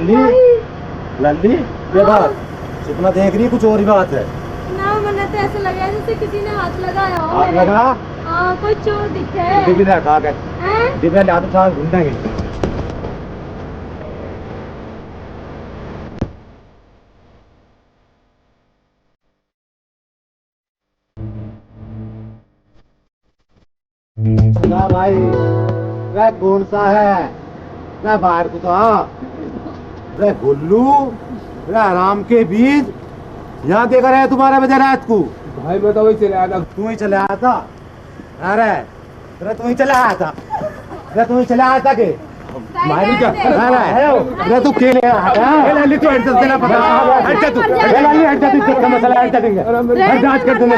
लल्ली लल्ली ये बात सपना देख रही कुछ और ही बात है ना। मैंने तो ऐसा लगा जैसे किसी ने हाथ लगाया हो। हाथ लगा? हाँ, कोई चोर दिखे। दिव्या कहा गए दिव्या ले तो साथ ढूंढेंगे। भाई वह कौन सा है वह बाहर को था वह गुल्लू वह आराम के बीज यहाँ देखा रहे तुम्हारे बजे रात को। भाई मैं तो वही चले आया था। तू ही चले आया था? अरे तू ही चले आया था? तू ही चले आया था के मारी क्या? अरे तू के लिए आया था? लल्ली तू एडजस्ट देना पड़ा। हट जा तू, लल्ली हट जा तू, इसका मसला हट जाएंगे। हट जांच कर देंगे,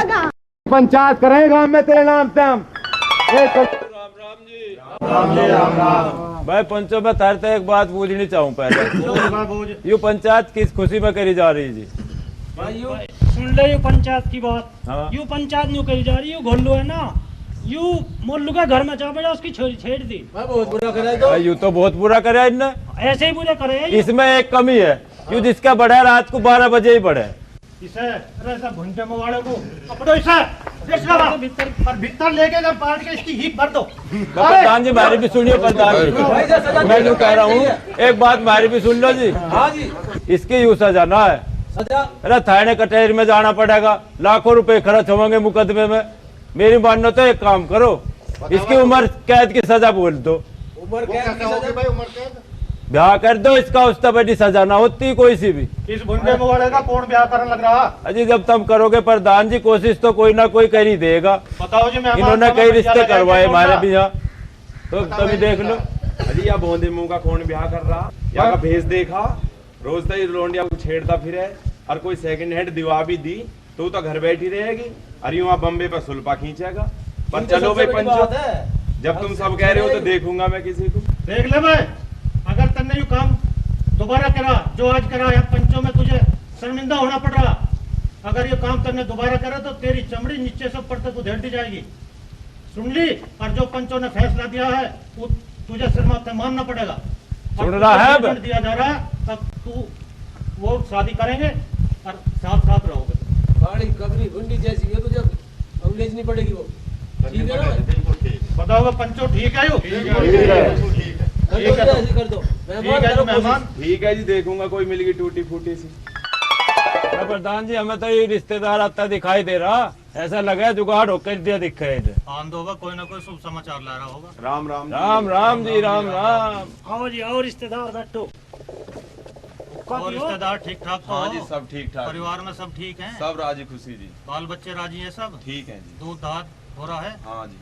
पंचायत करेगा मैं तेरे नाम पे। हम राम जी राम राम। भाई पंचों में तारते एक बात पूछनी चाहूँ पहले। यू पंचायत किस खुशी में करी जा रही जी? भाई यू सुन ले यू पंचायत की बात। हाँ। यू पंचायत न्यू करी जा रही है। घोल्लू है ना यू मोल्लू का घर में जा बजा उसकी छोरी छेड़ दी। बहुत बुरा करे तो यू तो बहुत बुरा करे इनने। ऐसे ही बुरे करे इसमें एक कमी है, यू जिसका बढ़ा रात को 12 बजे ही बढ़े। इसे ऐसा भुंटे मवाड़े को पकड़ो इसे भीतर और भीतर लेके जब पाट के इसकी हीप भर दो। प्रधान जी हमारी भी सुनिए। प्रधान जी मैं जो कह रहा हूँ एक बात हमारी भी सुन लो जी। हाँ जी इसकी यू सजा ना है। सजा अरे थाने कचहरी में जाना पड़ेगा, लाखों रुपए खर्च होंगे मुकदमे में। मेरी मानो तो एक काम करो, इसकी उम्र कैद की सजा बोल दो। उम्र कैद की सजा भाई? उम्र कैद ब्याह कर दो इसका, उससे बड़ी सजा ना होती कोई सी भी। इस भुंटे मवाड़े का कौन ब्याह करने लग रहा? अजी जब तुम करोगे प्रधान जी कोशिश तो कोई ना कोई कर ही देगा। बताओ जी। इन्होंने कई रिश्ते करवाए हमारे भी यहाँ, तो तभी देख लो। अजी या बोंदे मुंह का कौन ब्याह कर रहा या का भेज देखा रोज तो लोंडिया को छेड़ता फिरे और कोई सेकंड हैंड दिवा भी दी तो घर बैठी रहेगी। अरे वहाँ बम्बे पर सुल्पा खींचेगा। पर चलो भाई पंचो, जब तुम सब कह रहे हो तो देखूंगा मैं किसी को। देख ले भाई, अगर तुमने यू काम दोबारा करा जो आज करा या पंचों में तुझे शर्मिंदा होना पड़ रहा। अगर ये काम तुमने दोबारा करा तो तेरी चमड़ी नीचे से ऊपर तक उधेड़ दी जाएगी। सुन ली? और जो पंचों ने फैसला दिया है वो तुझे सिर माथे मानना पड़ेगा। सुन रहा है? दिया जा रहा है तब तू वो शादी करेंगे और साथ साथ रहोगे। गाड़ी कबरी गुंडी जैसी है तो जब अंग्रेज नहीं पड़ेगी वो। ठीक है ना? बताओ पंचो ठीक है यू? ठीक है ऐसे कर दो। मेहमान ठीक है जी, देखूंगा कोई मिलेगी टूटी फूटी सी। प्रधान जी हमें तो ये रिश्तेदार आता दिखाई दे रहा, ऐसा लगा जुगाड़ होकर दिया दिख रहे थे। आंद होगा, कोई ना कोई शुभ समाचार ला रहा होगा। राम राम राम राम जी राम राम। आओ जी आओ रिश्तेदार बैठो। और रिश्तेदार ठीक ठाक तो हाँ हो? जी सब ठीक ठाक, परिवार में सब ठीक हैं? सब राजी खुशी जी। बाल बच्चे राजी हैं सब? ठीक है जी। दूध दाद हो रहा है? हाँ जी।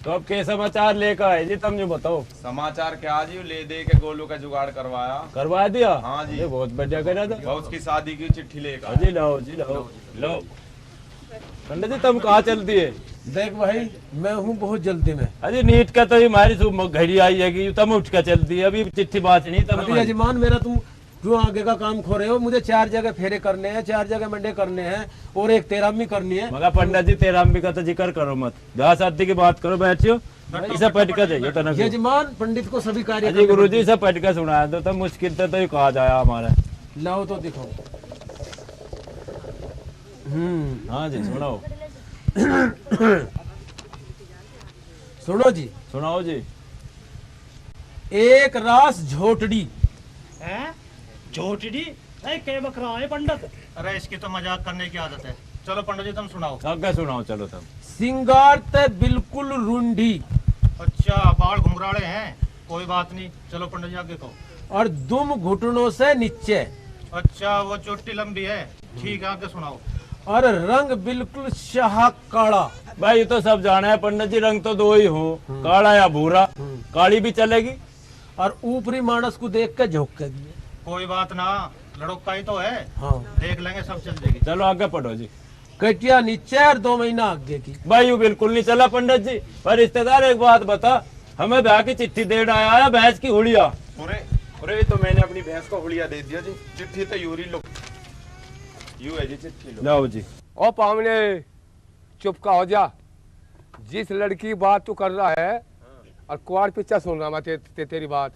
तो अब के समाचार लेकर आए जी, तुम जो बताओ। समाचार क्या जी, ले दे के गोलू का जुगाड़ करवाया। करवा दिया? हाँ जी। ये बहुत बढ़िया करा था। और उसकी शादी की चिट्ठी लेकर जी लाओ जी लाओ लो। पंडित जी तुम कहाँ चलती है? देख भाई मैं हूँ बहुत जल्दी में। अजी नीट का तो हमारी घड़ी आई है कि तुम उठ कर चलती है, अभी चिट्ठी बात नहीं अभी तुम। यजमान मेरा तुम जो आगे का काम खो रहे हो, मुझे 4 जगह फेरे करने हैं, 4 जगह मंडे करने हैं और एक तेरामी करनी है। मगर पंडित जी तेरामी का तो जिक्र करो मत, ब्याह शादी की बात करो। बैठियो इसे पट कर जाइए तनक। यजमान पंडित को सभी कार्य अजी गुरु जी से पट कर सुनाया तो मुश्किल तो ये कहा जाया हमारा। लाओ तो दिखाओ। हाँ जी सुनाओ। सुनो जी। सुनाओ जी। एक रास झोटड़ी हैं? झोटड़ी? के बकरा है पंडित? अरे इसकी तो मजाक करने की आदत है। चलो पंडित जी तुम सुनाओ। आगे सुनाओ चलो तुम। सिंगार ते बिल्कुल रूंढी। अच्छा बाल घुंघराले हैं, कोई बात नहीं। चलो पंडित जी आगे कहो। और दुम घुटनों से नीचे। अच्छा वो चोटी लंबी है, ठीक है आगे सुनाओ। और रंग बिल्कुल शाह काला। भाई ये तो सब जाना है पंडित जी, रंग तो 2 ही हो, काला या भूरा। काली भी चलेगी। और ऊपरी मानस को देख के झोंकेगी। कोई बात ना, लड़का ही तो है। हाँ देख लेंगे सब चल जाएगी। चलो आगे पढ़ो जी। कटिया नीचे और 2 महीना आगे की। भाई यू बिल्कुल नहीं चला पंडित जी। पर रिश्तेदार एक बात बता, हमें ब्याह की चिट्ठी देने आया है भैंस की हुड़िया। अरे तो मैंने अपनी भैंस को हुलिया दे दिया जी। चिट्ठी तो यूरी लो, यू है जी चिट्ठी लो। लाओ जी। ओ पावने चुप का हो जा। जिस लड़की की बात तू कर रहा है और कुआर पीछा सुन रहा मैं तेरी बात।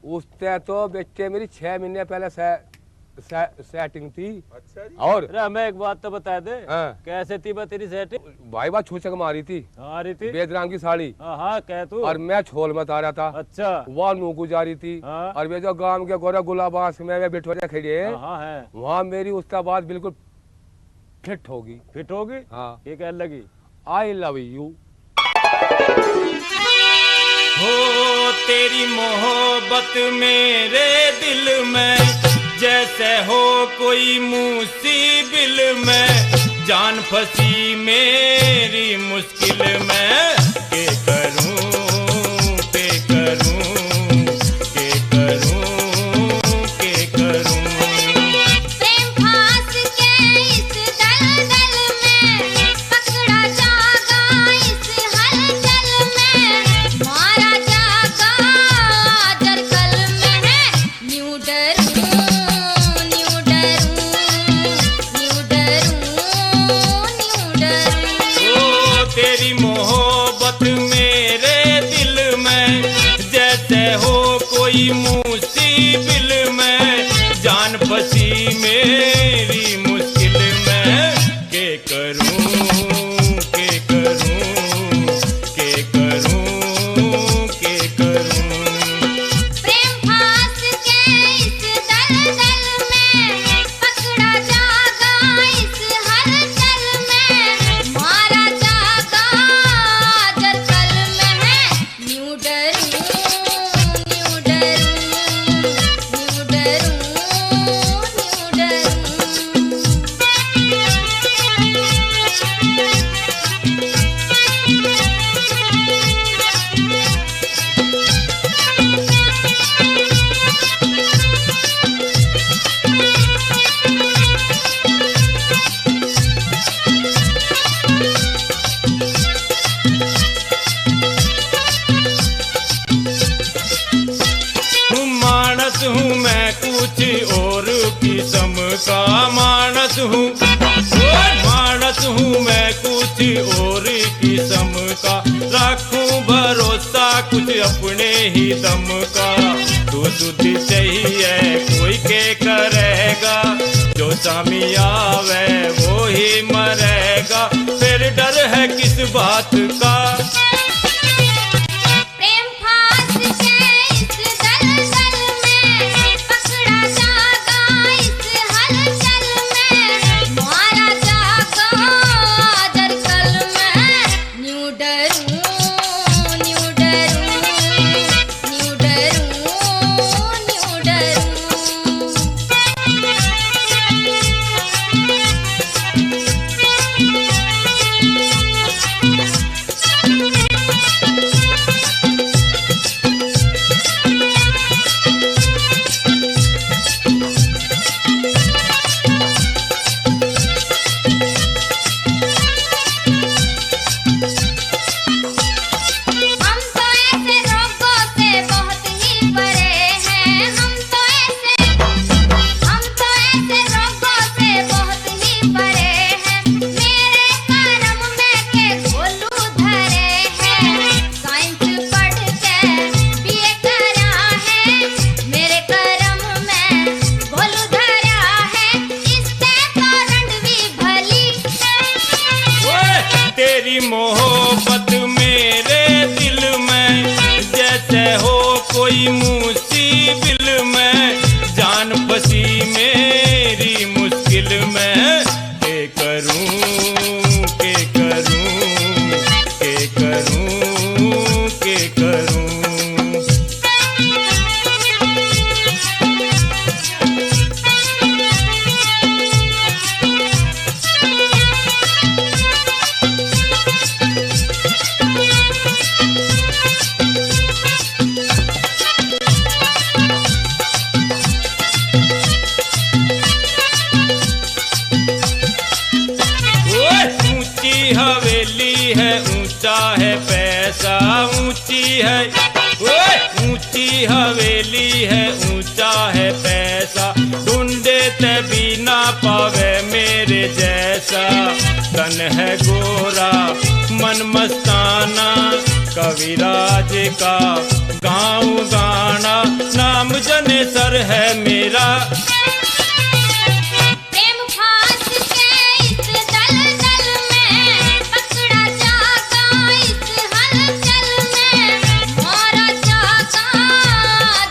उससे तो बेटे मेरी 6 महीने पहले सेटिंग थी। अच्छा जी। और अरे हमें एक बात तो बता दे, हाँ। कैसे थी बा तेरी सेटिंग? भाई बात छूचक मारी थी, आ रही थी? बेदराम की साड़ी। हाँ कह तू। और मैं छोल में आ रहा था। अच्छा। वहाँ नू गुजारी थी। हाँ। और वे जो गांव के गोरा गुलाबास में वे बिठोरिया खड़े हैं, हाँ है। वहाँ मेरी उसका बात बिल्कुल फिट होगी। फिट होगी? हाँ। ये कह लगी? I love you. हो तेरी मोहब्बत मेरे दिल में, जैसे हो कोई मुसीबिल में, जान फंसी मेरी मुश्किल में, के करूं के करूं के करूं के करूं। प्रेम फांस के इस दलदल में, पकड़ा जागा इस हलचल में, मारा जागा जरकल में है। न्यू डरूं न्यू डरूं न्यू डरूं न्यू डरूं। ओ तेरी मोहब्बत मेरे दिल में, जैसे हो कोई मुसीबिल में, जान फंसी मेरी मुश्किल में, के करूं के करूं के करूं के करूं। प्रेम फांस के इस दलदल में, पकड़ा जागा इस हलचल में, मारा जागा जरकल में है। न्यू डरूं न्यू डरूं न्यू डरूं न्यू मानस हूँ मैं कुछ और किस्म का मानस हूँ, मानस हूँ मैं कुछ और किस्म का, रखूं भरोसा कुछ अपने ही दम का। तू सुधी चाहिए कोई के करेगा, जो सामी आवे वो ही मरेगा, फिर डर है किस बात का। प्रेम फांस के इस दलदल में, पकड़ा जागा इस हलचल में, मारा जागा जरकल में। न्यू डरूं न्यू डरूं न्यू डरूं न्यू डरूं। हम तो ऐसे रोगों से बहुत ही परे हैं, हम तो ऐसे रोगों से बहुत ही परे हैं। मेरे करम में के गोलू धरे हैं, साइंस पढ़ के बीए करा है। मेरे करम में गोलू धरा है, इससे तो रंडवी भली। ओए तेरी मोहब्बत मेरे दिल में, जैसे हो कोई मुसीबिल में, जान फंसी मेरी मुश्किल में, के करूं के करूं के करूं के करूं। ऊंची हवेली है ऊंचा है पैसा, ऊंची है ऊंची हवेली है ऊंचा है पैसा, ढूंढे तभी ना पावे मेरे जैसा। तन है गोरा मन मस्ताना, कविराज का गाऊं गाना, नाम जनेसर है मेरा। प्रेम फांस के इस दलदल में, पकड़ा जागा इस हलचल में, मारा जागा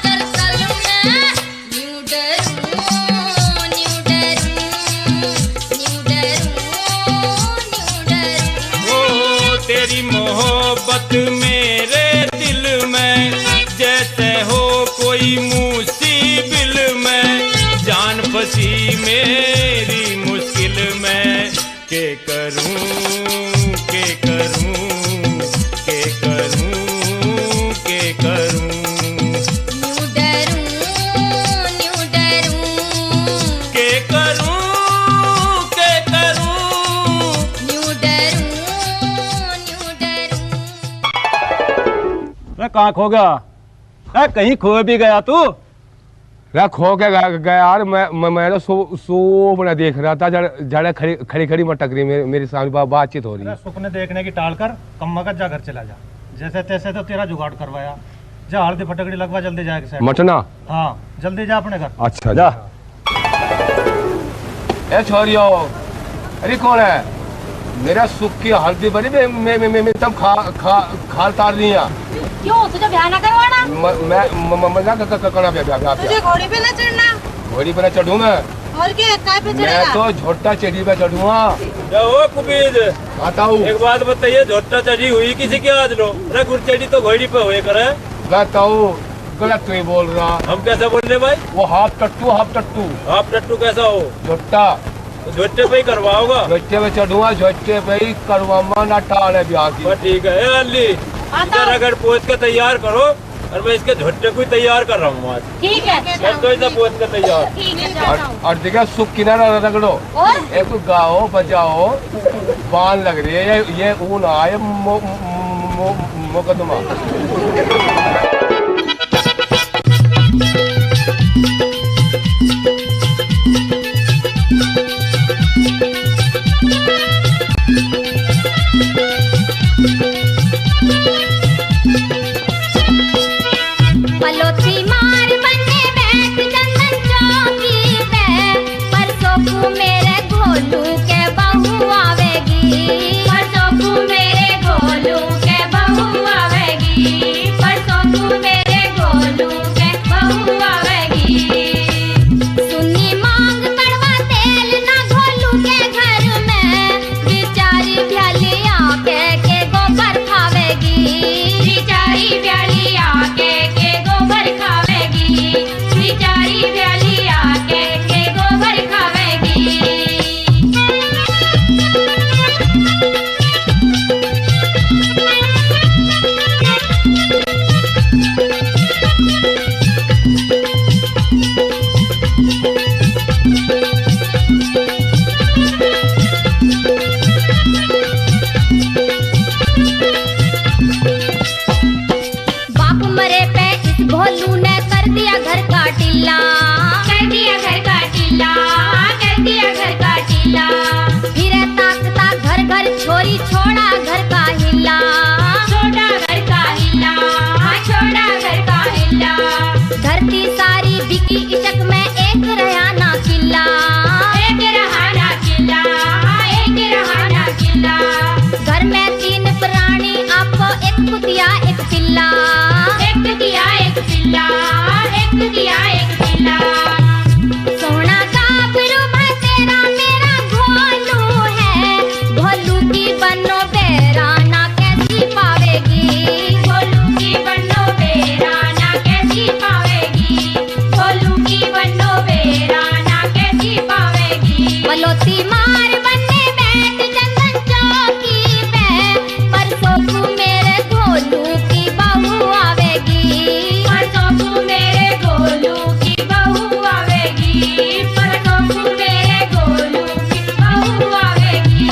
दरअसल में। न्यू डरूं, न्यू डरूं, न्यू डरूं, न्यू डरूं। ओ तेरी मोहब्बत मेरे दिल में, जैसे हो कोई मुसीबिल में, जान फंसी मेरी मुश्किल में। के करूं, के करूं, के करूं, के करूं। न्यू डरूं, न्यू डरूं, के करूं, के करूं। न्यू डरूं, न्यू डरूं। कहाँ खो गया? कहीं खो भी गया तू? रे खो के गया यार। मैं तो सो बड़ा देख रहा था, जड़ खड़ी खड़ी मटक रही मेरे सामने बातचीत हो रही है। सुपने देखने की टालकर कम मगज जा घर चला जा। जैसे तैसे तो तेरा जुगाड़ करवाया। जा हल्दी फटकड़ी लगवा, जल्दी जाएगा सेठ। मटना? हाँ जल्दी जा अपने घर। अच्छा जा। ए छोरियो, अरे कौन है? मेरा सुख की हल्दी बनी मैं तब खाल तार रही है। क्यों तुझे ब्याह ना करवाना? मैं करना ब्याह। तुझे घोड़ी पे ना चढ़ना? घोड़ी पे ना चढ़ूं मैं। और क्या काय पे मैं चढ़ेगा? तो झोटा चढ़ी पे चढ़ूंगा। ओ कुबीर, आता हूँ। एक बात बताइए, झोटा चढ़ी हुई किसी की आज लो? अरे गुरचड़ी तो घोड़ी पे हुए करे। कहता हूँ गलत नहीं बोल रहा। हम कैसे बोल रहे भाई? वो हाफ टट्टू आप टट्टू कैसा हो? झोटा झोटे पे ही करवाओगा? झोटे पे चढ़ूंगा, झोटे पे ही करवाऊंगा ना टाल है ब्याह की। ठीक है। ए अल्ली, इधर अगर पोत के तैयार करो, और मैं इसके झोटे को ही तैयार कर रहा हूँ आज। ठीक है कर दो इधर पोत के तैयार। ठीक है जाता हूँ। और देखा सुख किनारा रगड़ो, और एक गाओ बजाओ, बाल लग रही है। ये ऊन आए मुकदमा। पलोथी मार बने बैठ चंदन चौकी पे, परसों को मेरे गोलू के बहू आवेगी। परसों को मेरे गोलू के बहू आवेगी। परसों को मेरे गोलू के बहू आवेगी। सुन्नी मांग कड़वा तेल ना गोलू के घर में, बिचारी भ्याली आके के गोबर खावेगी। बिचारी भ्याली आके गोबर खावेगी। बिचारी भ्याली आके के गोबर खावेगी। बाप मरे पे इस भोलू ने कर दिया घर का टिल्ला। कर दिया घर का टिल्ला, कर दिया घर का टिल्ला। फिर ताकता घर घर छोरी छोड़ा घर का हिला। छोड़ा घर का हिला, छोड़ा घर का हिला। धरती सारी बिकी इशक में एक रहाना किला। एक रहाना किला, एक रहाना किला। घर में 3 प्राणी आपको, एक कुतिया एक पिल्ला। एक कुतिया एक पिल्ला, एक कुतिया एक पिल्ला। सोना गाभरू में तेरा मेरा भोलू है। भोलू की बनो बेराना कैसी पावेगी। भोलू की बनो बेराना कैसी पावेगी। भोलू की बनो बेराना कैसी पावेगी। पलोथी मार बने बैठ चंदन चौकी पे, परसों को मेरे गोलू की बहू आवेगी। परसों को मेरे गोलू की बहू आवेगी। परसों को मेरे गोलू की बहू आवेगी।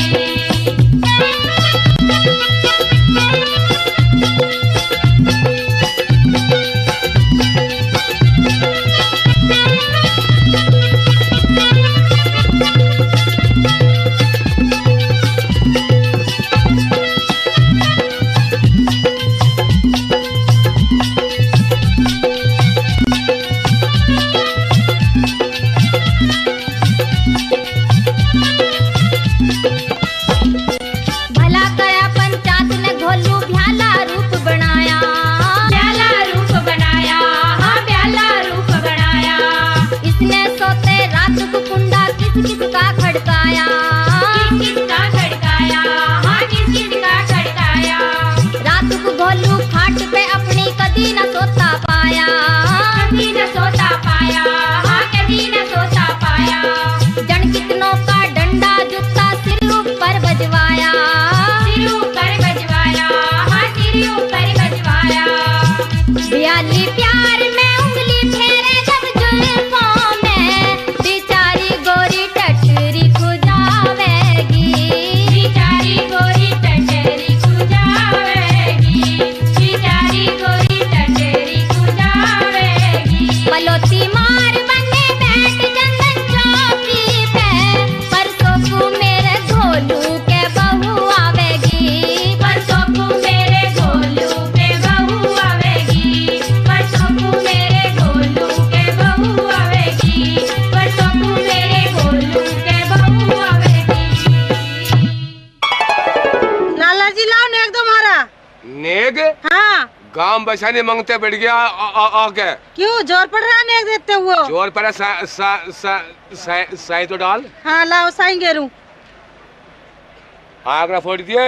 खड़काया, किसका खड़काया, हाँ किसका खड़काया। रात को भोलू खाट पे अपनी कदी न सोता पाया, कदी न सोता पाया, हाँ कदी न सोता पाया। जन कितनों का डंडा जूता सिर ऊपर बजवाया, सिर ऊपर बजवाया, हाँ सिर ऊपर बजवाया। बियाली प्यार में उंगली फेरे जब जुल्फों में, बेचारी गोरी टटरी खुजावेगी, बेचारी गोरी टटरी खुजावेगी, बेचारी गोरी टटरी खुजावेगी। पलोती मार बने बैठ चंदन चौकी पे, परसों को मेरे घोलू के बहू आवेगी, परसों को मेरे घोलू के बहू आवेगी, परसों को मेरे घोलू के बहू आवेगी, परसों को मेरे घोलू के बहू आवेगी। लाला जी लाओ नेक दो मारा। नेग हाँ गांव बसाने मांगते बैठ गया आके। क्यों जोर पड़ रहा है नेक देते हुए? जोर पर साई तो डाल। हाँ लाओ साई गेरू। आगरा फोड़ दिए।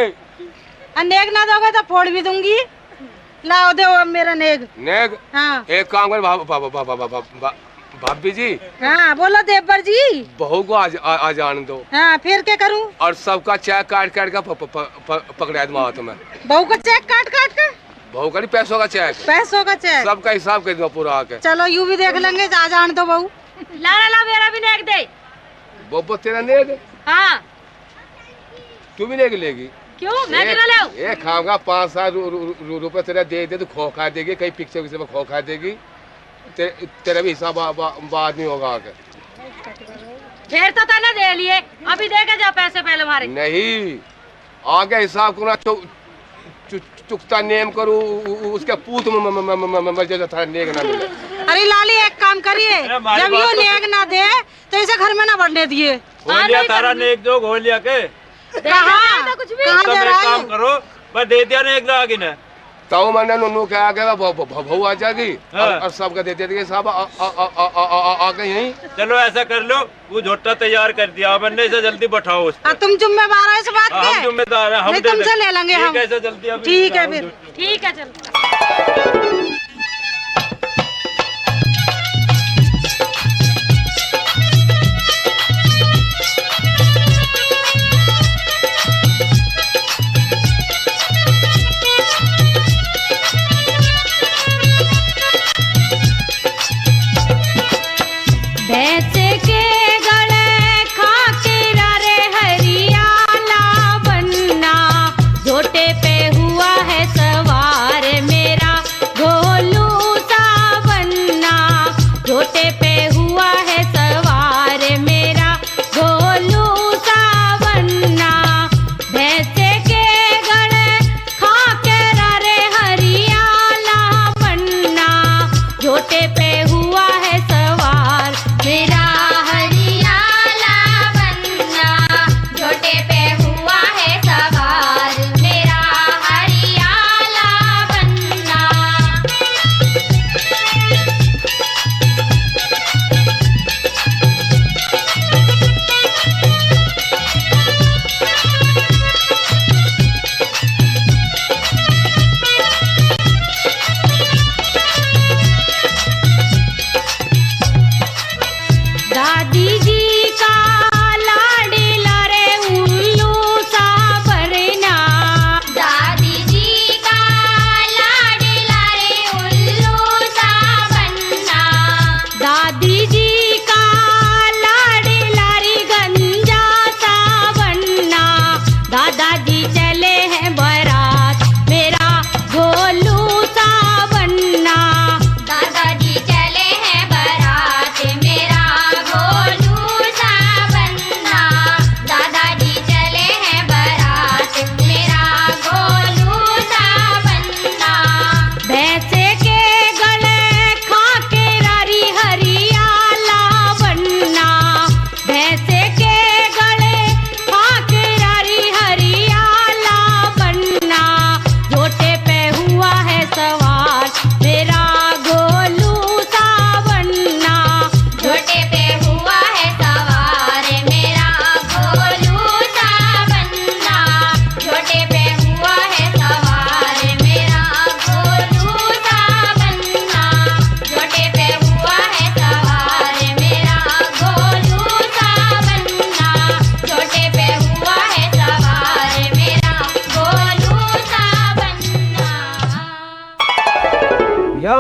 नेक ना दोगे तो फोड़ भी दूंगी। लाओ दो अब मेरा नेक। नेग हाँ एक काम कर भाभी जी। हाँ बोलो देवर जी। बहू को आज आने दो। हाँ फिर क्या करूँ? और सबका चेक काट काट का पकड़ा दूंगा हाथ में। बहू का चेक काट काट कर? बहू का नहीं, पैसों का चेक। पैसों का चेक सबका हिसाब कर दूंगा पूरा आके। चलो यूं भी देख लेंगे। जा जान दो बहू। लाला ला मेरा भी नेक दे। वो तेरा नेग हाँ तू भी नेग लेगी? क्यों मैं क्यों लाऊं? ये खाऊंगा 5-7 रुपए तेरा दे दे तो खो खा देगी, कहीं पिक्चर में खो खा देगी। तेरा भी हिसाब बाद में होगा आके। फिर तो तने दे लिए, अभी दे के जा पैसे पहले हमारे। नहीं आगे हिसाब करना चुकता नेम करूँ उसके पूत में जैसा था नेक ना मिले। अरे लाली एक काम करिए, जब यो नेक ना दे तो इसे घर में ना बढ़ने दिए। घोलिया तारा नेक जो घोलिया के कहाँ कुछ भी कहाँ तुम दे एक रहा काम है? करो बस दे दिया नेक आगे ना तो मैंने नुनू के आगे बहू आ जाएगी हाँ। और सबका दे देंगे साहब आगे यहीं। चलो ऐसा कर लो, वो झोटा तैयार कर दिया बनने से जल्दी बैठाओ उस पे। तुम जिम्मेवार हो इस बात हाँ, हम के? जिम्मेदार हैं, हम नहीं, दे तुमसे देंगे। ले लेंगे ठीक हम। है, ऐसा जल्दी अभी ठीक है हम फिर। ठीक है चलो। भैंस के गले खाके रे हरियाला बनना, झोटे पे हुआ है सवार मेरा घोल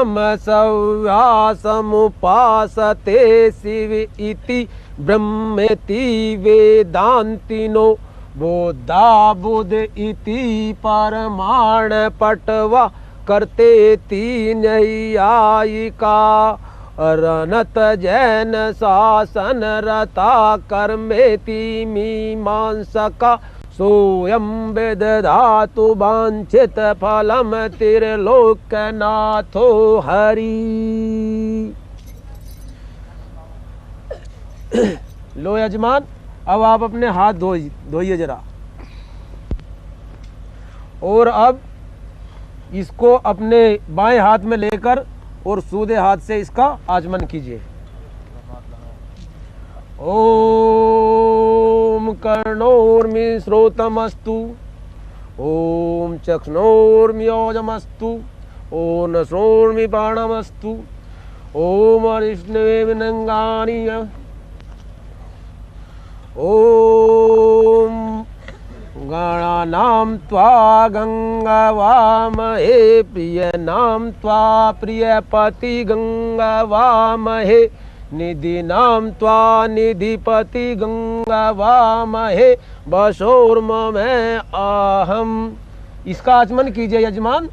ब्रह्म सव्यासमुपासते शिव इति ब्रह्मेति वेदांतिनो बोधा बुध इति परमाण पटवा करते तीन आयिका रनत जैन शासन रता कर्मेति मीमांसका सोयम वेदधातु वांछित फलम त्रिलोकनाथो हरि। लो यजमान, अब आप अपने हाथ धोइए जरा, और अब इसको अपने बाएं हाथ में लेकर और सूदे हाथ से इसका आचमन कीजिए। ओम कर्णोर्मि श्रोतमस्तु, ओम चक्षुर्मि योजमस्तु, ओम नश्रोर्मि बाणमस्तु, ओम अरिष्णवे विनंगानि, ओम गणानां त्वा गंगावामहे प्रियनां त्वा प्रियपति गंगावामहे निधिनां त्वा निधिपति गंगावामहे वशोर्ममे आहम। इसका आचमन कीजिए यजमान,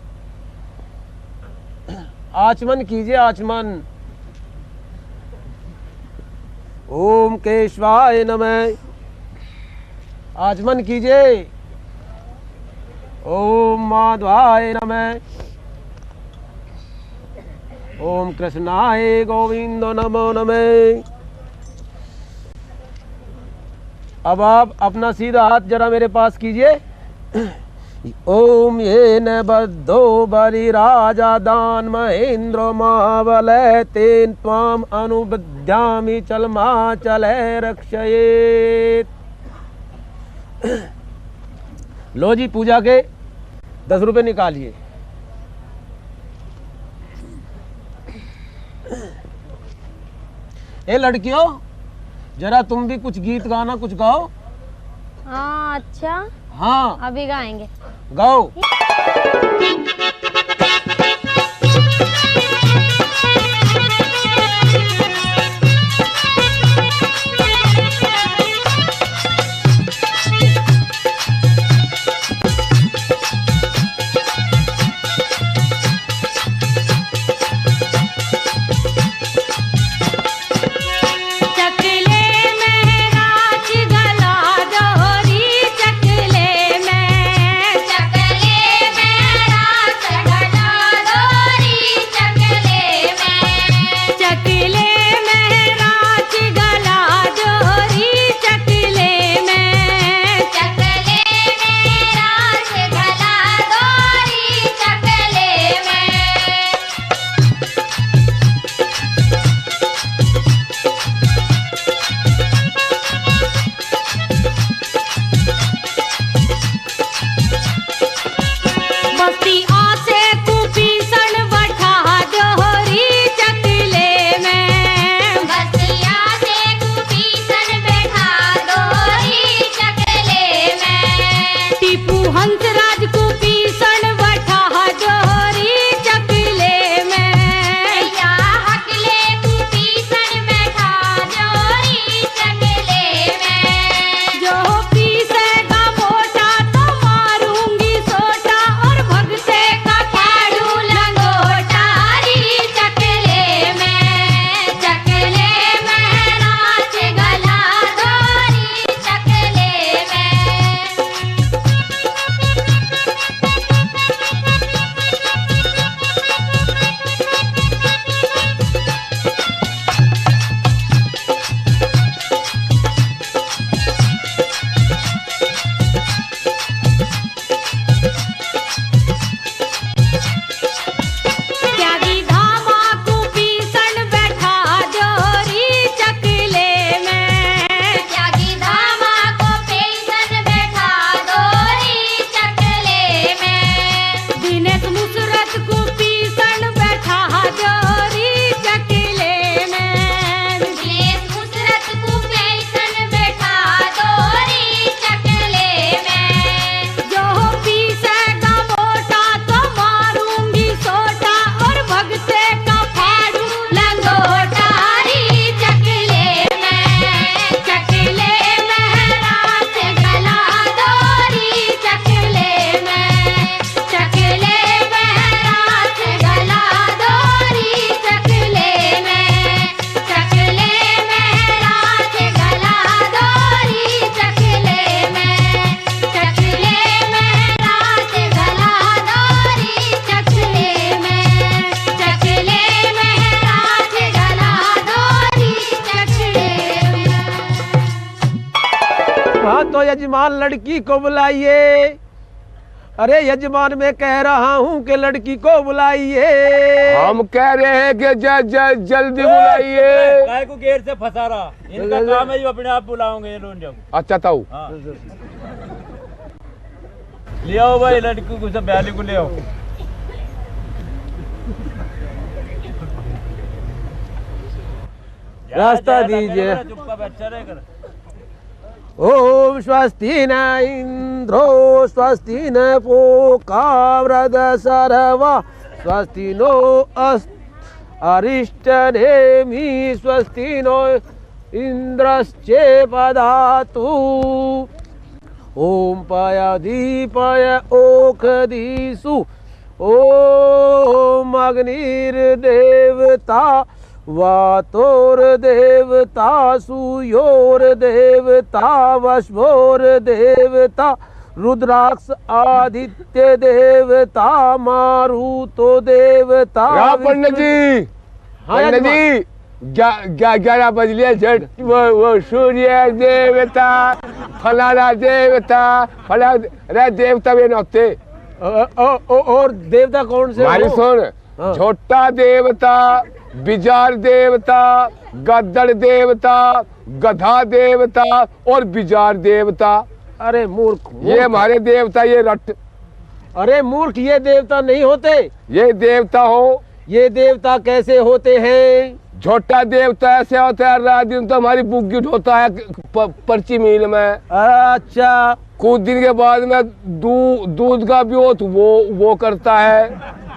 आचमन कीजिए, आचमन। ओम केशवाय नमः, आचमन कीजिए। ओम माधवाय नमः, ओम कृष्णाय गोविंद नमो नमः। अब आप अपना सीधा हाथ जरा मेरे पास कीजिए। ओम येन बद्धो बलिराजा दान महेंद्र महाबलय तेन त्वाम अनुबध्यामि चलमाचले रक्षयेत्। लो जी, पूजा के 10 रुपए निकालिए। ए लड़कियों, जरा तुम भी कुछ गीत गाना, कुछ गाओ। हाँ अच्छा, हाँ अभी गाएंगे। गाओ। चकले में रात हाँ तो यजमान लड़की को बुलाइए। अरे यजमान मैं कह रहा हूँ कि लड़की को बुलाइए। हम कह रहे हैं कि जल्दी बुलाइए। काय को गेर से फंसा रहा, इनका काम है जो अपने आप बुलाओगे ये लोग जब। अच्छा ताऊ ले आओ भाई लड़की को, सब ब्याली को ले आओ। रास्ता दीजिए। ओम स्वस्ति न इंद्रो स्वस्ति न पूषा सर्वा स्वस्ति नो अरिष्टनेमि स्वस्ति नो इंद्रश्चे पदातु। ओम पय दीपय ओखदिषु ओम अग्निर्देवता वातोर्देवता सूर्योर्देवता वश्वोर्देवता रुद्राक्ष आदित्य देवता मारुतो देवता। पंडित जी, पंडित जी 11 बज लिया झट। वो सूर्य देवता फलाना देवता फला रे देवता भी नौते। और देवता कौन से? हमारी सुन, छोटा देवता, बिजार देवता, गद्दड़ देवता, गधा देवता और बिजार देवता। अरे मूर्ख, ये हमारे देवता, ये रट। अरे मूर्ख, ये देवता नहीं होते। ये देवता हो। ये देवता कैसे होते हैं? छोटा देवता ऐसे होता है, रात दिन तो हमारी बुग्गी ढोता है पर्ची मिल में। अच्छा, कुछ दिन के बाद में दूध का ब्योत वो करता है।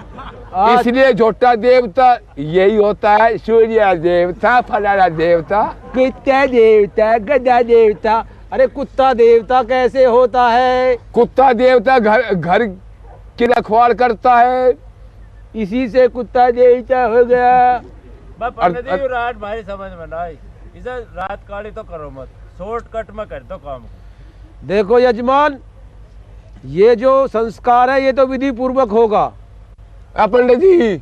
इसलिए छोटा देवता यही होता है। सूर्य देवता फलाना देवता कुत्ता देवता गधा देवता। अरे कुत्ता देवता कैसे होता है? कुत्ता देवता घर की रखवाल करता है, इसी से कुत्ता देवता हो गया। रात भारी समझ में ना आई, इसे रात काली तो करो मत, शॉर्टकट में कर दो काम। देखो यजमान, ये जो संस्कार है ये तो विधि पूर्वक होगा। पंडित जी,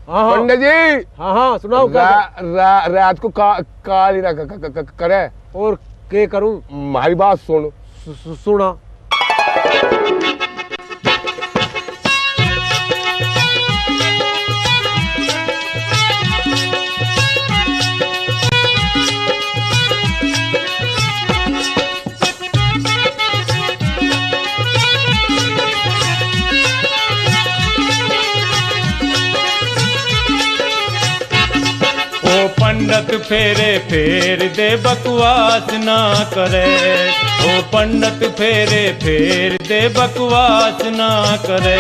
पंडित जी, हाँ सुनाओ। रात को काली ना करे। और क्या करूं? हमारी बात सुन। सुना। पंडित फेरे फेर दे बकवास ना करे। ओ पंडित फेरे फेर दे बकवास ना करे।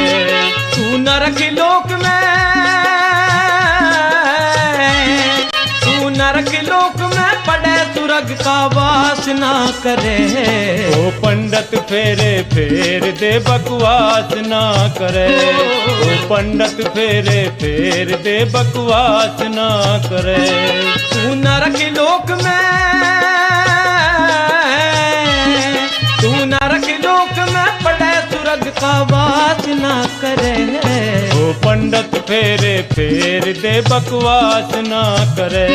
तू नरक लोक में, तू नरक लोक में पड़े सुरग का वास ना करे। ओ पंडित फेरे फेर दे बकवास ना करे। ओ पंडित फेरे फेर दे बकवास ना करे। तू नरक लोक में, तू नरक लोक में पड़े सुरग का वास ना करे। ओ पंडित फेरे फेर दे बकवास ना करे।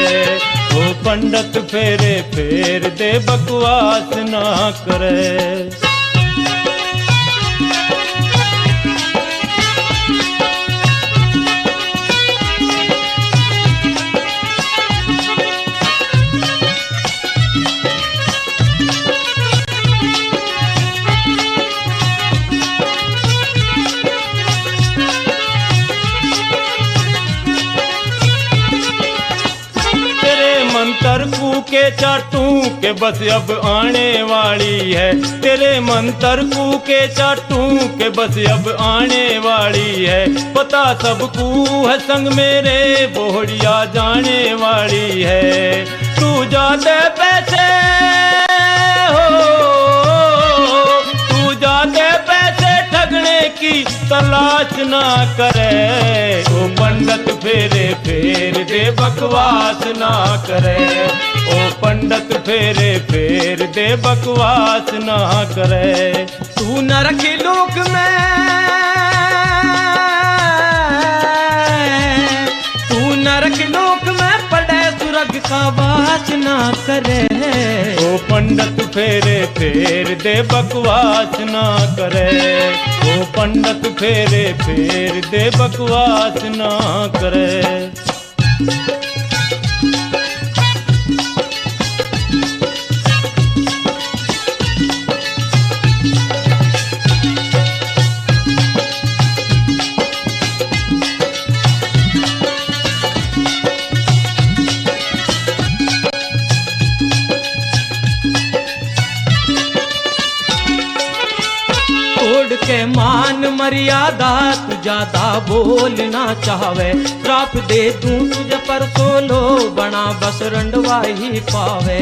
ओ पंडित फेरे फेर दे बकवास ना करे। मंतर के चाटू के बस अब आने वाली है। तेरे मंतर के चाटू के बस अब आने वाली है। पता सबको है संग मेरे बोहड़िया जाने वाली है। तू जाते पैसे हो, तू जाते पैसे ठगने की तलाश ना करे। ओ पंडित फेरे फेर दे बकवास ना करे। ओ पंडित फेरे फेर दे बकवास ना करे। तू नरक लोक में, तू नरक लोक में पड़े सुरग का वास ना करे। ओ पंडित फेरे फेर दे बकवास ना करे, ओ पंडित फेरे फेर दे बकवास ना करे। के मान मर्यादा तू ज्यादा बोलना चाहवे, श्राप दे दूं तुझे पर सोलो बना बस रंडवा ही पावे।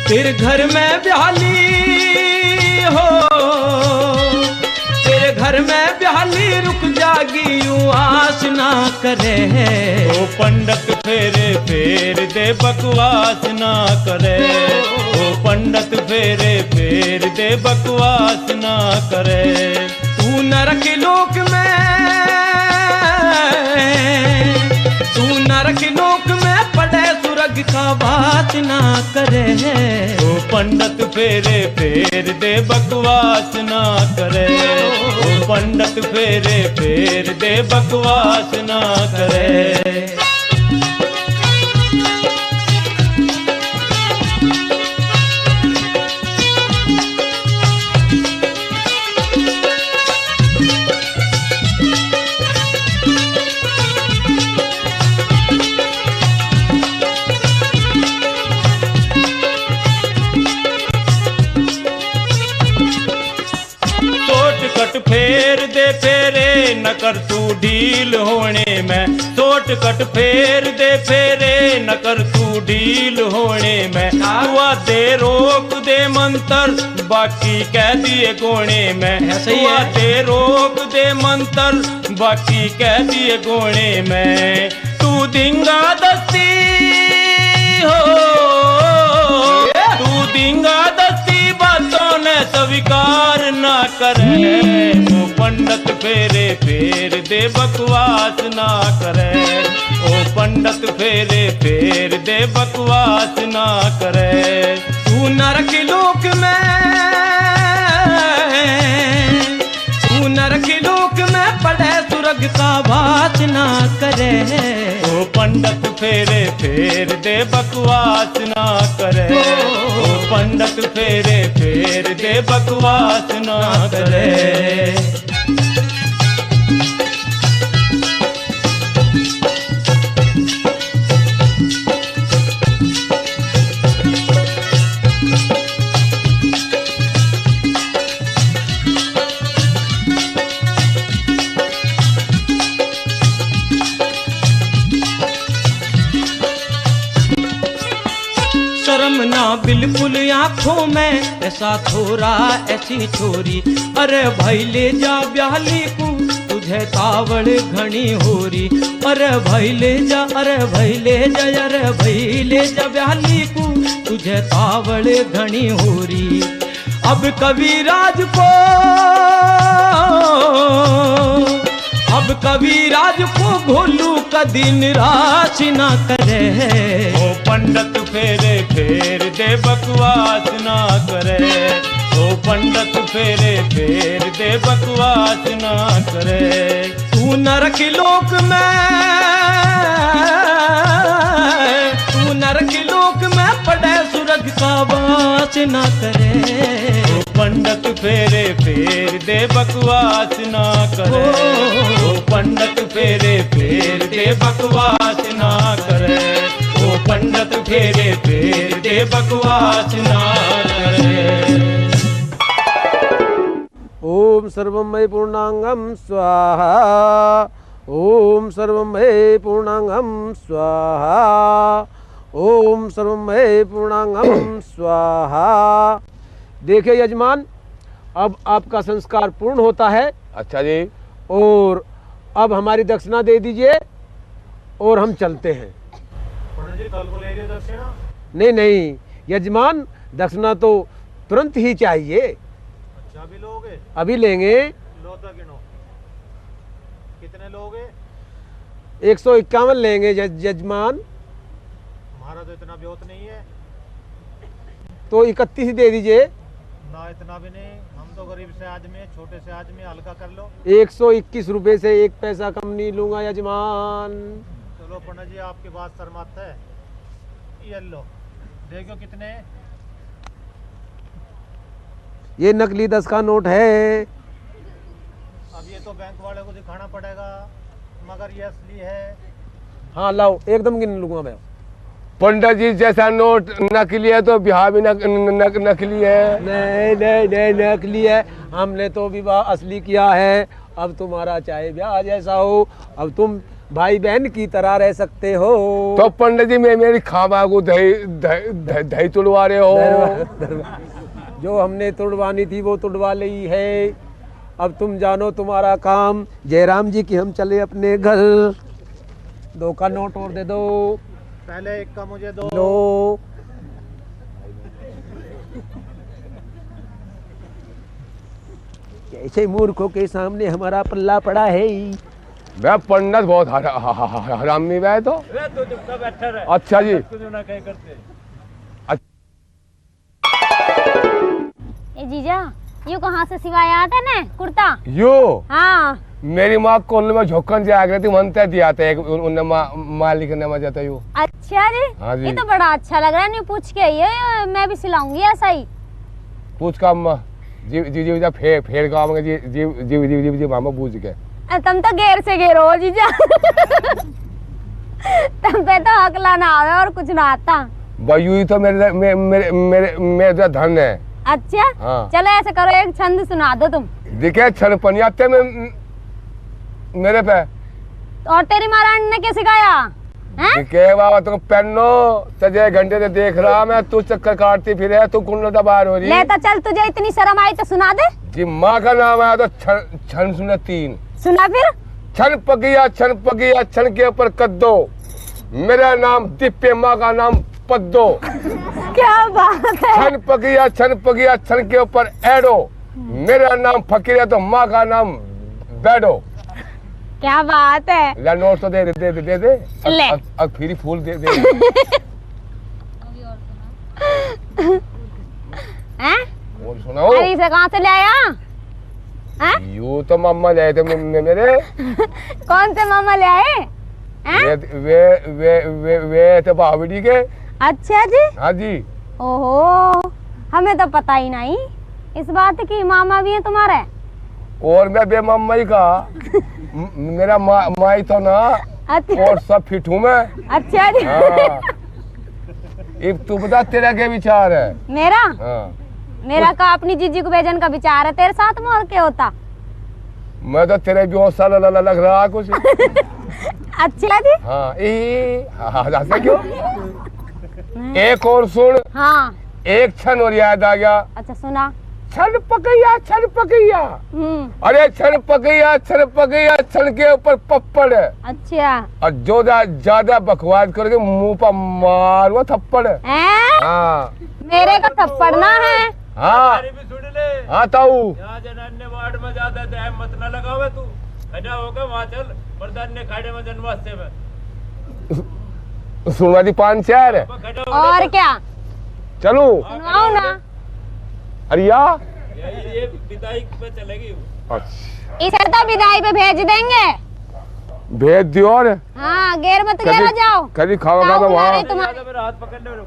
फिर घर में ब्याली हो, तेरे घर में ब्याली रुक जागी यूं आस ना करे। ओ पंडित फेरे फेर दे बकवास ना करे, ओ पंडित फेरे फेर दे बकवास ना करे। तू नरक लोक में, तू नरक लोक में पड़े सुरग का बात ना करे। ओ पंडित फेरे फेर दे बकवास ना करे, ओ पंडित फेरे फेर दे बकवास ना करे। फेर दे फेरे न कर तू ढील होने में, सोट कट फेर दे फेरे न कर तू ढील होने में। हुआ दे रोक दे मंत्र बाकी कह दिए गोने में, हुआ दे रोक दे मंत्र बाकी कह दिए गोने में। तू दिंगा दस्ती हो, तू दिंगा दस्ती बातों ने स्वीकार ना करे। ओ पंडित फेरे फेर दे बकवास ना करे, ओ पंडित फेरे फेर दे बकवास ना करे। तू नरक लोक में, तू नरक लोक में पड़े सुरग का बात ना करे। ओ पंडित फेरे फेर दे बकवास ना करे, ओ पंडित फेरे फेर दे बकवास ना करे। शर्म ना बिल्कुल आंखों में ऐसा थोड़ा ऐसी छोरी। अरे भाई ले जा ब्याली को तुझे तावड़ घनी होरी। अरे भाई ले जा, अरे भाई ले जा, अरे भाई ले जा ब्याली को तुझे तावड़ घनी होरी। अब कविराज को, अब कविराज को भोलू का दिन राश ना करे। ओ पंडित फेरे फेर दे बकवास ना करे, ओ पंडित फेरे फेर दे बकवास ना करे। तू नरक लोक में, तू नरक लोक में पड़े सुरग का वास ना करे। ओ पंडित फेरे फेर दे बकवास ना करे, ओ पंडित फेरे फेर दे बकवास ना करे, ओ पंडित फेरे फेर दे बकवास ना करे। ओम सर्वमय पूर्णांगम स्वाहा, ओम सर्वमय पूर्णांगम स्वाहा, ओम सर्वमय पूर्णांगम स्वाहा। देखिए यजमान, अब आपका संस्कार पूर्ण होता है। अच्छा जी। और अब हमारी दक्षिणा दे दीजिए और हम चलते हैं। जी कल को लेंगे दक्षिणा? नहीं नहीं यजमान, दक्षिणा तो तुरंत ही चाहिए। अच्छा अभी लोगे? अभी लेंगे। लो तो गिनो, कितने लोगे? 151 लेंगे यजमान। हमारा तो इतना ब्योत नहीं है। तो 31 ही दे दीजिए। ना इतना भी नहीं, हम तो गरीब से आदमी है, छोटे से आदमी, हल्का कर लो। 121 रुपए से 1 पैसा कम नहीं लूंगा यजमान। चलो पंडित जी, आपकी बात शर्माता है। ये लो, देखो कितने। ये नकली 10 का नोट है। अब ये तो बैंक वाले को दिखाना पड़ेगा, मगर ये असली है। हाँ लाओ, एकदम गिन लूंगा मैं। पंडित जी जैसा नोट नकली है तो ब्याह भी नकली है। नहीं नहीं नहीं, नकली है। हमने तो विवाह असली किया है। अब तुम्हारा चाहे ब्याह जैसा हो, अब तुम भाई बहन की तरह रह सकते हो। तो पंडित जी मैं मेरी खामा को दही तुड़वा रहे हो। जो हमने तुड़वानी थी वो तुड़वा ली है। अब तुम जानो तुम्हारा काम। जयराम जी की हम चले अपने घर। 2 का नोट और दे दो। पहले 1 का मुझे दो। लो। कैसे मूर्खों के सामने हमारा पल्ला पड़ा है। मैं पंडित बहुत हरामी है तो। तू चुपचाप बैठा रहे। अच्छा जी। कुछ ना कहीं करते। ए जीजा, यू कहाँ से सिवाया आता ना कुर्ता? यो हाँ, मेरी माँ को में झोंकन से आगृति मनता दिया था, उन्हें मालिक ने मजा था यू। अच्छा जी, हाँ जी। ये तो बड़ा अच्छा लग रहा है। नहीं पूछ के ये मैं भी सिलाऊंगी ऐसा ही। पूछ का अम्मा जी जी जी जी फेर का आऊंगे जी जी जी जी जी जी मामा पूछ के। तुम तो घेर से घेरो हो जीजा। तुम पे तो हकला ना आवे और कुछ ना आता। भाई ही तो मेरे मेरे मेरे मेरे मेरा धन है। अच्छा हाँ। चलो ऐसे करो, एक छंद सुना दो तुम। दिखे छन पनियाते में मेरे पे। और तेरी महारानी ने क्या सिखाया हैं? दिखे बाबा तुम पहनो तुझे घंटे से देख रहा मैं, तू चक्कर काटती फिर है, तू कुंडल दबार हो रही। ले तो चल, तुझे इतनी शर्म आई तो सुना दे। जी माँ का नाम आया तो छन सुने 3। सुना फिर। छन पकिया छन के ऊपर कद्दो, मेरा नाम दिप्य, माँ का नाम पद्दो। क्या बात है। छन पकिया छन के ऊपर एडो, मेरा नाम फकीर है तो माँ का नाम बैडो। क्या बात है। ला नोट तो दे दे दे दे दे। ले। अब फिर फूल दे दे। हैं? और सुनाओ। अरे इसे कहाँ से ले आया हैं? यू तो मम्मा ले आए थे मेरे। कौन से मामा ले आए हैं? वे थे बावड़ी के। अच्छा जी। हाँ जी। ओहो, हमें तो पता ही नहीं इस बात की। मामा भी है तुम्हारे? और मैं बे मम्मा का मेरा माई तो ना। अच्छा। और सब फिट हूँ मैं। अच्छा जी। हाँ। अब तू बता तेरा क्या विचार है? मेरा हाँ। मेरा का अपनी जीजी को भेजन का विचार है। तेरे साथ में और क्या होता? मैं तो तेरे भी और साल लग रहा कुछ। अच्छा जी। हाँ ऐसा क्यों? एक और सुन। हाँ। एक क्षण और याद आ गया। अच्छा सुना। छन पकैया अरे छन पकैया छन के ऊपर पप्पड़ है। अच्छा। और जो ज्यादा बकवास करके मुंह पर मारो थप्पड़। हाँ। मेरे को थप्पड़ ना है। हाँ भी सुन ले। हाँ ताऊ। यहाँ जनान्य वार्ड में ज्यादा टाइम मत ना लगावे तू। खड़ा होकर वहाँ चल, प्रधान ने खाड़े में जनवास्ते में। सुनवादी 5-4 है। और क्या चलो सुनाओ ना। अरे या ये विदाई पे चलेगी। अच्छा इसे तो विदाई पे भेज देंगे। भेज दियो। और हाँ, घेर मत घेरा जाओ। कभी खाओगा तो वहाँ। तुम्हारे मेरा हाथ पकड़ने में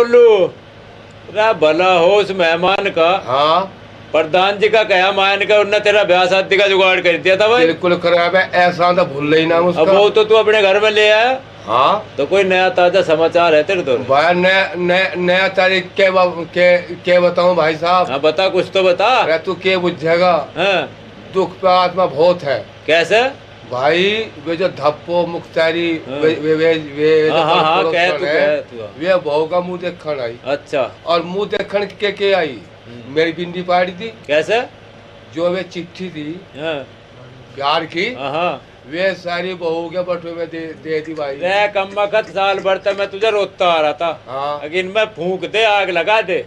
गोलू रा भला हो उस मेहमान का। हाँ प्रधान जी का कहा मान का उन्होंने तेरा ब्याह शादी का जुगाड़ कर दिया था भाई। बिल्कुल खराब है, ऐसा तो भूल ही ना उसका। अब वो तो तू अपने घर में ले आया। हाँ तो कोई नया ताजा समाचार है तेरे तो? भाई नया तारीख के बताऊं भाई साहब? हाँ बता, कुछ तो बता। अरे तू के बुझेगा? हाँ दुख पे आत्मा बहुत है। कैसे भाई? वे जो धप्पो मुख्तारी वे बहू का मुंह देखन आई। अच्छा। और मुंह देखन के आई मेरी बिंदी पाड़ी थी। कैसे? जो वे चिट्ठी थी प्यार की, वे सारी बहू के बटुए में दे दी भाई। कम वक्त साल भर तक मैं तुझे रोता आ रहा था। हाँ। लेकिन मैं फूंक दे, आग लगा दे,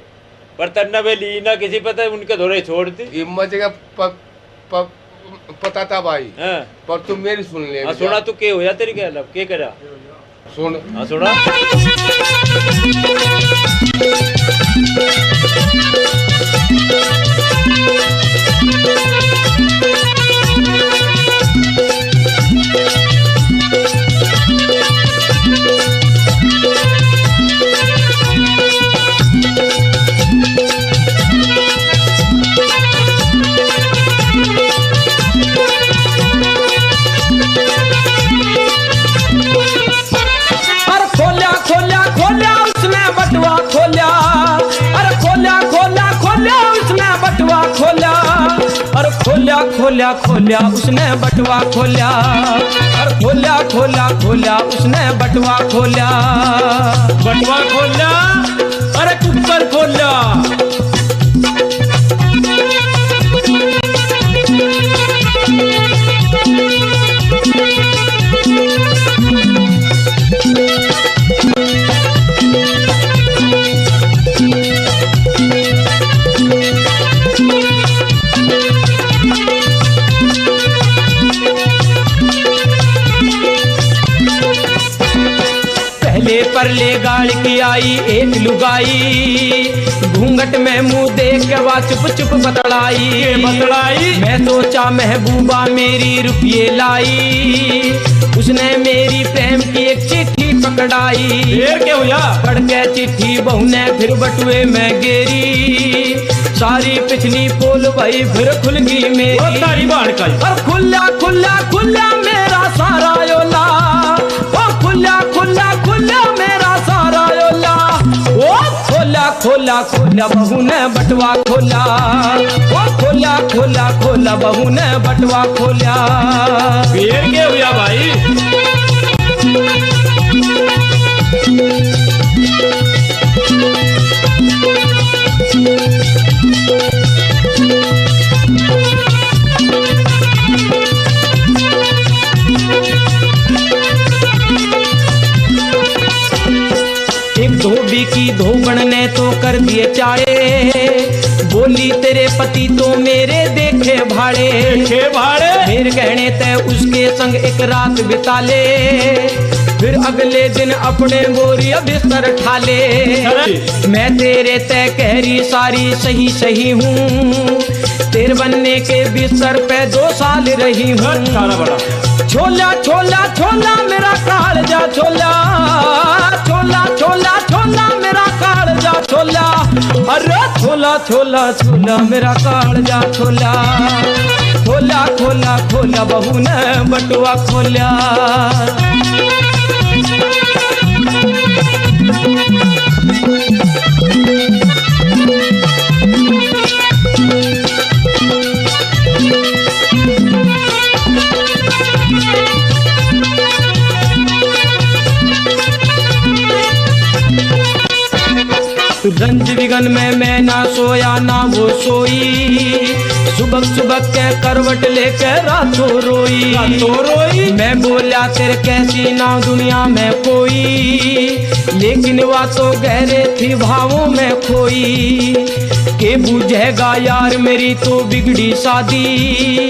पर तन्ना वे ली ना किसी पता उनके थोड़े छोड़ दी। हिम्मत का पता था भाई। पर तुम मेरी सुन ले। सुना तू के हो या तेरी क्या लब के करा? सुन। हाँ सुना। खोल्या खोल्या उसने बटुआ खोल्या, और खोल्या खोल्या खोल्या उसने बटुआ खोल्या। बटुआ खोल्या, अरे कुकर खोल्या। परले गाड़ की आई एक लुगाई, घूंघट में मुंह देख के वा चुप चुप बतलाई। मैं सोचा महबूबा मेरी रुपये लाई, उसने मेरी प्रेम की एक चिट्ठी पकड़ाई। क्या हुआ? पढ़ के चिट्ठी बहू ने फिर बटुए में गेरी, सारी पिछली पोल भाई फिर खुल गई मेरी। और खुला खुला खुला मेरा सारा योला, ओ खुला खुला खुला मेरा सारा योला। ओ खोला खोला खोला बहू ने बटुआ खोला, ओ खोला खोला खोला बहू ने बटुआ खोला। फिर क्या हुआ भाई? एक धोबी की धोबन ने तो कर दिए चाड़े, बोली तेरे पति तो मेरे देखे भाड़े। फिर कहने तय उसके संग एक रात बिता ले, फिर अगले दिन अपने बोरिया बिस्तर ठाले। मैं तेरे तय कहरी सारी सही सही हूँ, तेरे बनने के बिस्तर पे 2 साल रही हूँ। छोला छोला छोला मेरा कालजा छोला, छोला छोला छोला मेरा कालजा छोला। अरे छोला छोला छोला मेरा कालजा छोला। खोला खोला खोला बहू ने बटुआ खोला। रंज विगन में मैं ना सोया ना वो सोई, सुबह सुबह के करवट लेके रातों रोई। मैं बोला तेरे कैसी ना दुनिया में कोई, लेकिन वह तो गहरे थी भावों में खोई। के बुझेगा यार मेरी तो बिगड़ी शादी,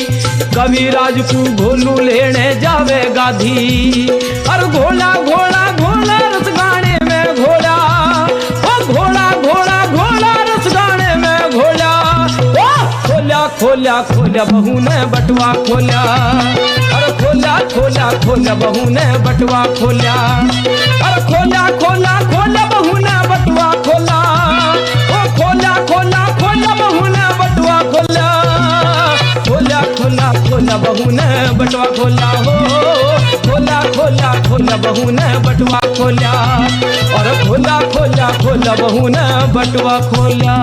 कविराज को घोलू लेने जावे गाधी। और घोड़ा घोड़ा घोड़ा रस गाने में घोड़ा, ओ घोड़ा घोड़ा घोड़ा रस गाने में घोड़ा। ओ खोला खोला खोला बहू ने बटुआ खोला। और खोला खोला खोला बहू ने बटुआ खोला। और खोला खोला खोला बहू ने बटुआ खोला खोला बहू ने बटुआ खोला, खोला खोला खोला बहू ने बटुआ खोला हो, खोला खोला खोला बहू ने बटुआ खोला, और खोला खोला खोला बहू ने बटुआ खोला।